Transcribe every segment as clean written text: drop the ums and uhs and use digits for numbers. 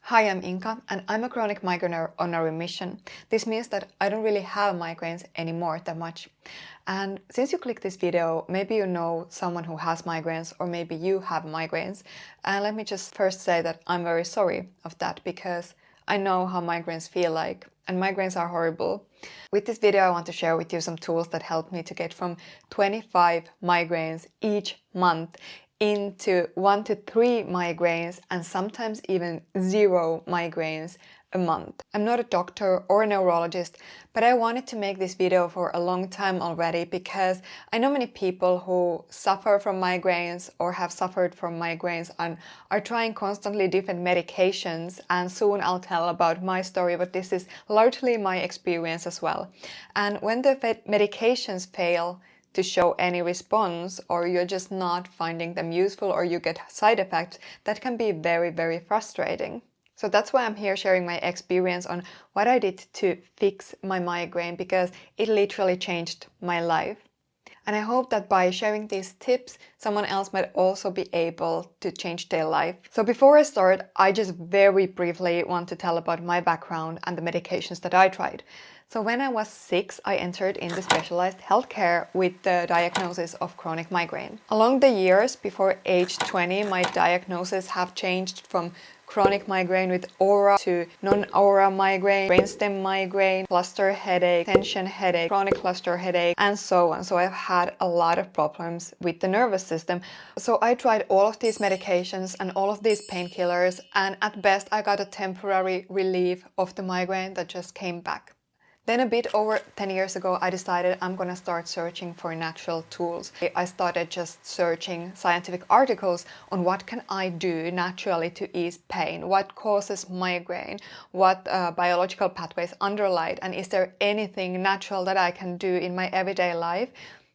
Hi, I'm Inka, and I'm a chronic migraine on a remission. This means that I don't really have migraines anymore that much. And since you clicked this video, maybe you know someone who has migraines, or maybe you have migraines. And let me just first say that I'm very sorry of that, because I know how migraines feel like, and migraines are horrible. With this video, I want to share with you some tools that help me to get from 25 migraines each month into 1 to 3 migraines and sometimes even 0 migraines a month. I'm not a doctor or a neurologist, but I wanted to make this video for a long time already because I know many people who suffer from migraines or have suffered from migraines and are trying constantly different medications, and soon I'll tell about my story, but this is largely my experience as well. And when the medications fail to show any response, or you're just not finding them useful, or you get side effects, that can be very, very frustrating. So that's why I'm here sharing my experience on what I did to fix my migraine, because it literally changed my life. And I hope that by sharing these tips, someone else might also be able to change their life. So before I start, I just very briefly want to tell about my background and the medications that I tried. So when I was 6, I entered into specialized healthcare with the diagnosis of chronic migraine. Along the years, before age 20, my diagnosis have changed from chronic migraine with aura to non-aura migraine, brainstem migraine, cluster headache, tension headache, chronic cluster headache, and so on. So I've had a lot of problems with the nervous system. So I tried all of these medications and all of these painkillers, and at best I got a temporary relief of the migraine that just came back. Then a bit over 10 years ago, I decided I'm gonna start searching for natural tools. I started just searching scientific articles on what can I do naturally to ease pain, what causes migraine, what biological pathways underlie it, and is there anything natural that I can do in my everyday life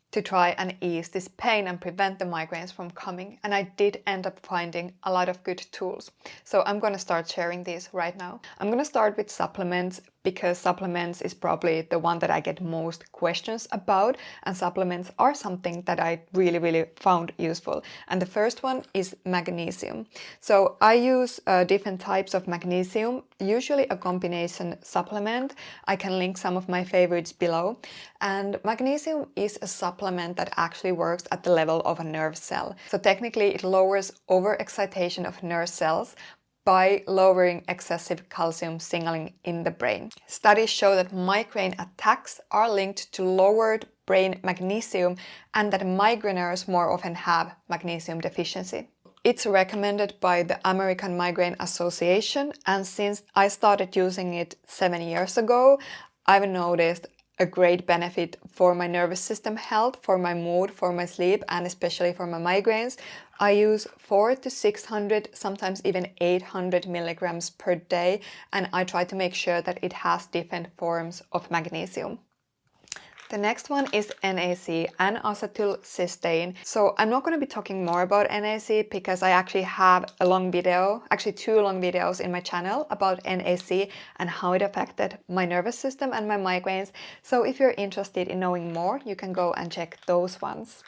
to try and ease this pain and prevent the migraines from coming. And I did end up finding a lot of good tools. So I'm going to start sharing these right now. I'm going to start with supplements, because supplements is probably the one that I get most questions about, and supplements are something that I really found useful. And the first one is magnesium. So I use different types of magnesium, usually a combination supplement. I can link some of my favorites below. And magnesium is a supplement that actually works at the level of a nerve cell. So technically it lowers overexcitation of nerve cells by lowering excessive calcium signaling in the brain. Studies show that migraine attacks are linked to lowered brain magnesium, and that migraineurs more often have magnesium deficiency. It's recommended by the American Migraine Association, and since I started using it 7 years ago, I've noticed a great benefit for my nervous system health, for my mood, for my sleep, and especially for my migraines. I use 400 to 600, sometimes even 800 milligrams per day, and I try to make sure that it has different forms of magnesium. The next one is NAC, n-acetylcysteine. So I'm not going to be talking more about NAC because I actually have a long video, actually 2 long videos in my channel about NAC and how it affected my nervous system and my migraines. So if you're interested in knowing more, you can go and check those ones.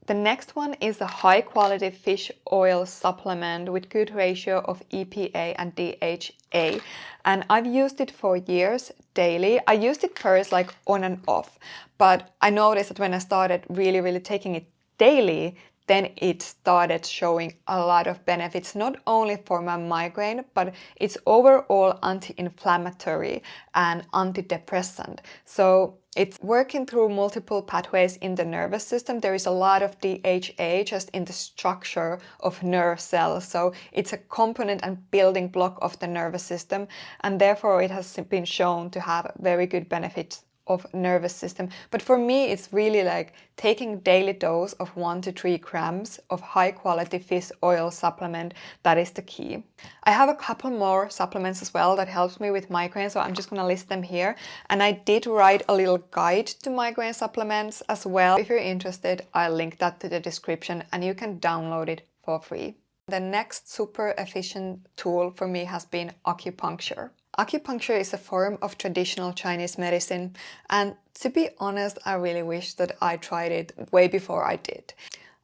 The next one is a high-quality fish oil supplement with good ratio of EPA and DHA. And I've used it for years daily. I used it first like on and off, but I noticed that when I started really taking it daily, then it started showing a lot of benefits, not only for my migraine, but it's overall anti-inflammatory and antidepressant. So it's working through multiple pathways in the nervous system. There is a lot of DHA just in the structure of nerve cells. So it's a component and building block of the nervous system, and therefore it has been shown to have very good benefits of nervous system. But for me, it's really like taking daily dose of 1 to 3 grams of high quality fish oil supplement. That is the key. I have a couple more supplements as well that helps me with migraine, so I'm just going to list them here. And I did write a little guide to migraine supplements as well. If you're interested, I'll link that to the description and you can download it for free. The next super efficient tool for me has been acupuncture. Acupuncture is a form of traditional Chinese medicine, and to be honest, I really wish that I tried it way before I did.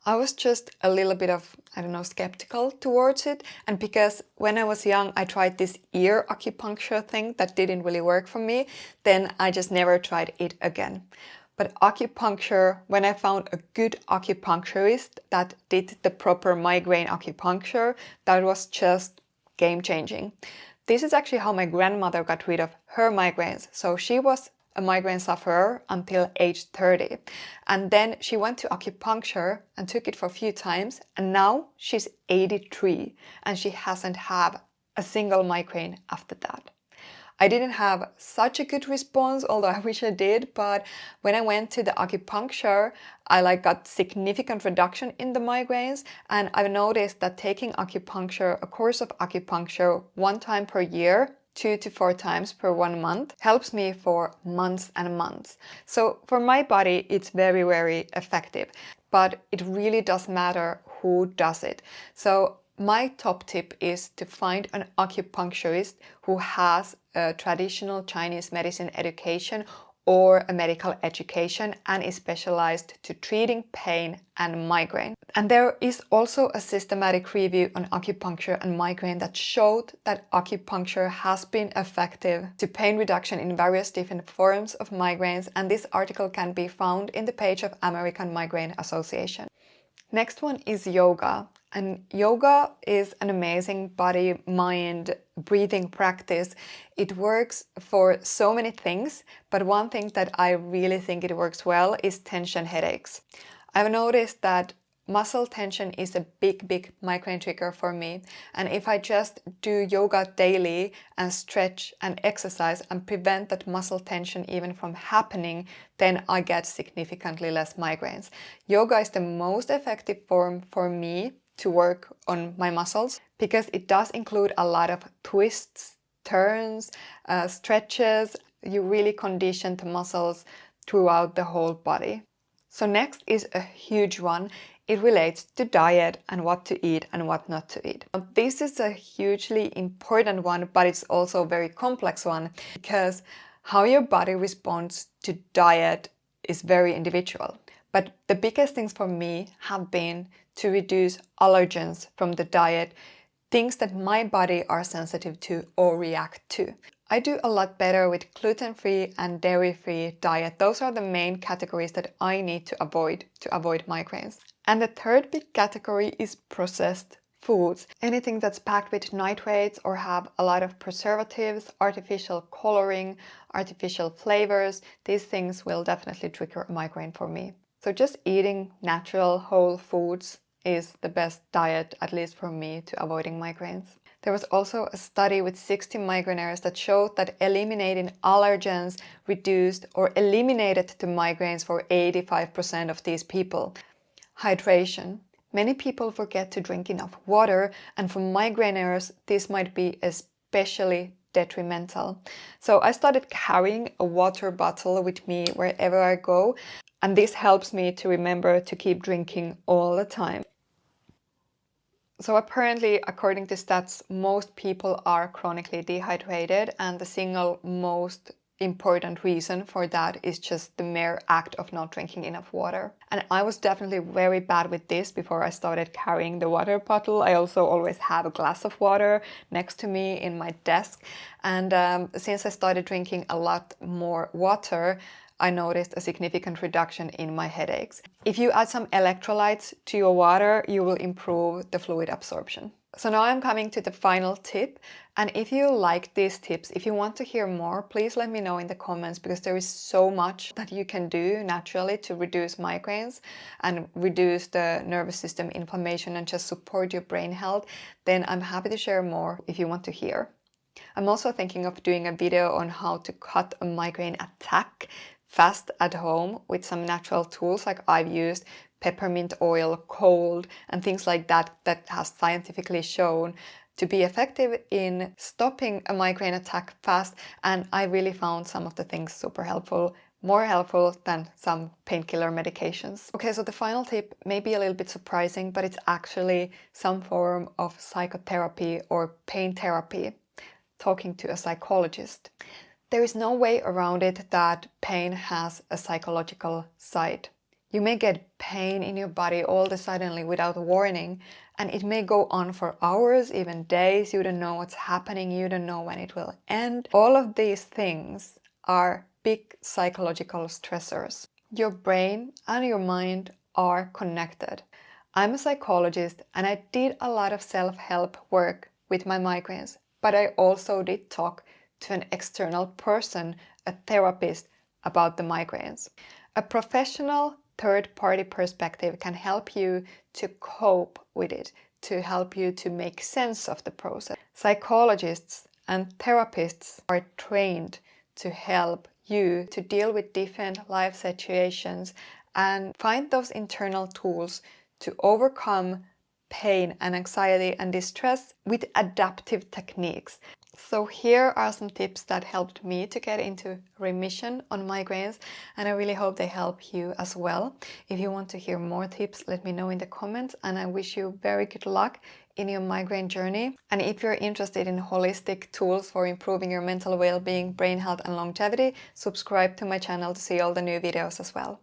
I was just a little bit of, I don't know, skeptical towards it. And because when I was young, I tried this ear acupuncture thing that didn't really work for me, then I just never tried it again. But acupuncture, when I found a good acupuncturist that did the proper migraine acupuncture, that was just game changing. This is actually how my grandmother got rid of her migraines. So she was a migraine sufferer until age 30. And then she went to acupuncture and took it for a few times. And now she's 83 and she hasn't had a single migraine after that. I didn't have such a good response, although I wish I did, but when I went to the acupuncture, I got significant reduction in the migraines, and I've noticed that taking acupuncture, a course of acupuncture 1 time per year, 2 to 4 times per 1 month, helps me for months and months. So for my body, it's very, very effective, but it really does matter who does it. So my top tip is to find an acupuncturist who has a traditional Chinese medicine education or a medical education and is specialized to treating pain and migraine. And there is also a systematic review on acupuncture and migraine that showed that acupuncture has been effective to pain reduction in various different forms of migraines, and this article can be found in the page of American Migraine Association. Next one is yoga. And yoga is an amazing body, mind, breathing practice. It works for so many things, but one thing that I really think it works well is tension headaches. I've noticed that muscle tension is a big migraine trigger for me. And if I just do yoga daily and stretch and exercise and prevent that muscle tension even from happening, then I get significantly less migraines. Yoga is the most effective form for me to work on my muscles because it does include a lot of twists, turns, stretches. You really condition the muscles throughout the whole body. So next is a huge one. It relates to diet and what to eat and what not to eat. This is a hugely important one, but it's also a very complex one because how your body responds to diet is very individual. But the biggest things for me have been to reduce allergens from the diet, things that my body are sensitive to or react to. I do a lot better with gluten-free and dairy-free diet. Those are the main categories that I need to avoid migraines. And the third big category is processed foods. Anything that's packed with nitrates or have a lot of preservatives, artificial coloring, artificial flavors, these things will definitely trigger a migraine for me. So just eating natural whole foods is the best diet, at least for me, to avoiding migraines. There was also a study with 60 migrainaires that showed that eliminating allergens reduced or eliminated the migraines for 85% of these people. Hydration. Many people forget to drink enough water, and for migrainaires, this might be especially detrimental. So I started carrying a water bottle with me wherever I go, and this helps me to remember to keep drinking all the time. So apparently, according to stats, most people are chronically dehydrated, and the single most important reason for that is just the mere act of not drinking enough water. And I was definitely very bad with this before I started carrying the water bottle. I also always have a glass of water next to me in my desk. And since I started drinking a lot more water, I noticed a significant reduction in my headaches. If you add some electrolytes to your water, you will improve the fluid absorption. So now I'm coming to the final tip. And if you like these tips, if you want to hear more, please let me know in the comments, because there is so much that you can do naturally to reduce migraines and reduce the nervous system inflammation and just support your brain health. Then I'm happy to share more if you want to hear. I'm also thinking of doing a video on how to cut a migraine attack fast at home with some natural tools like I've used peppermint oil, cold, and things like that has scientifically shown to be effective in stopping a migraine attack fast. And I really found some of the things super helpful, more helpful than some painkiller medications. Okay, so the final tip may be a little bit surprising, but it's actually some form of psychotherapy or pain therapy, talking to a psychologist. There is no way around it that pain has a psychological side. You may get pain in your body all of a sudden without warning, and it may go on for hours, even days. You don't know what's happening, you don't know when it will end. All of these things are big psychological stressors. Your brain and your mind are connected. I'm a psychologist and I did a lot of self-help work with my migraines, but I also did talk to an external person, a therapist, about the migraines. A professional third-party perspective can help you to cope with it, to help you to make sense of the process. Psychologists and therapists are trained to help you to deal with different life situations and find those internal tools to overcome pain and anxiety and distress with adaptive techniques. So here are some tips that helped me to get into remission on migraines, and I really hope they help you as well. If you want to hear more tips, let me know in the comments, and I wish you very good luck in your migraine journey. And if you're interested in holistic tools for improving your mental well-being, brain health and longevity, subscribe to my channel to see all the new videos as well.